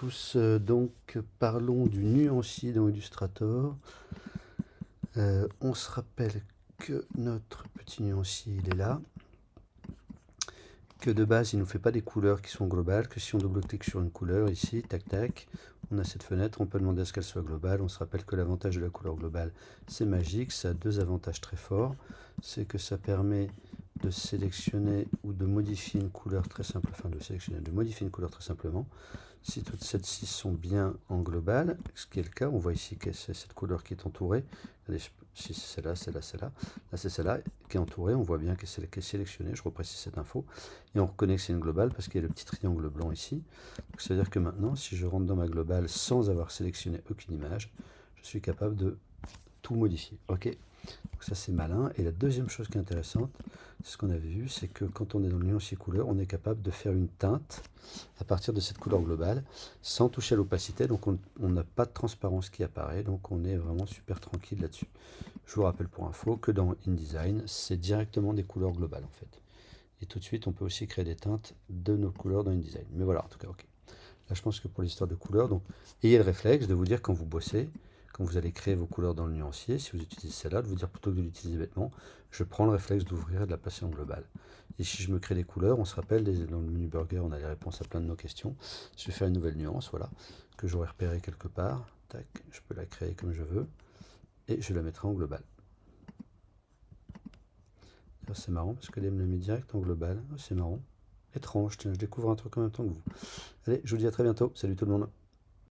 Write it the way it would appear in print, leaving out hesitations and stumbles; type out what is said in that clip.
tous, donc parlons du nuancier dans Illustrator. On se rappelle que notre petit nuancier il est là, que de base il ne nous fait pas des couleurs qui sont globales, que si on double-clique sur une couleur ici, tac tac, on a cette fenêtre, on peut demander à ce qu'elle soit globale. On se rappelle que l'avantage de la couleur globale c'est magique, ça a deux avantages très forts, c'est que ça permet de sélectionner ou de modifier une couleur très simple, enfin de modifier une couleur très simplement. Si toutes celles-ci sont bien en global, ce qui est le cas, on voit ici que c'est cette couleur qui est entourée. Allez, si c'est celle-là, celle-là, celle-là, là c'est celle-là qui est entourée, on voit bien que c'est sélectionnée, je reprécise cette info, et on reconnaît que c'est une globale parce qu'il y a le petit triangle blanc ici. C'est-à-dire que maintenant, si je rentre dans ma globale sans avoir sélectionné aucune image, je suis capable de tout modifier. Ok, donc ça c'est malin. Et la deuxième chose qui est intéressante, c'est ce qu'on avait vu, c'est que quand on est dans le nuancier couleur, on est capable de faire une teinte à partir de cette couleur globale sans toucher à l'opacité. Donc on n'a pas de transparence qui apparaît, donc on est vraiment super tranquille là-dessus. Je vous rappelle pour info que dans InDesign, c'est directement des couleurs globales en fait. Et tout de suite, on peut aussi créer des teintes de nos couleurs dans InDesign. Mais voilà, en tout cas, ok. Là, je pense que pour l'histoire de couleurs, donc ayez le réflexe de vous dire quand vous bossez, quand vous allez créer vos couleurs dans le nuancier, si vous utilisez celle-là, de vous dire plutôt que de l'utiliser bêtement, je prends le réflexe d'ouvrir et de la passer en global. Et si je me crée des couleurs, on se rappelle, dans le menu Burger, on a les réponses à plein de nos questions. Je vais faire une nouvelle nuance, voilà, que j'aurais repérée quelque part. Tac, je peux la créer comme je veux. Et je la mettrai en global. C'est marrant parce qu'elle me la met direct en global. C'est marrant. Étrange, tiens, je découvre un truc en même temps que vous. Allez, je vous dis à très bientôt. Salut tout le monde.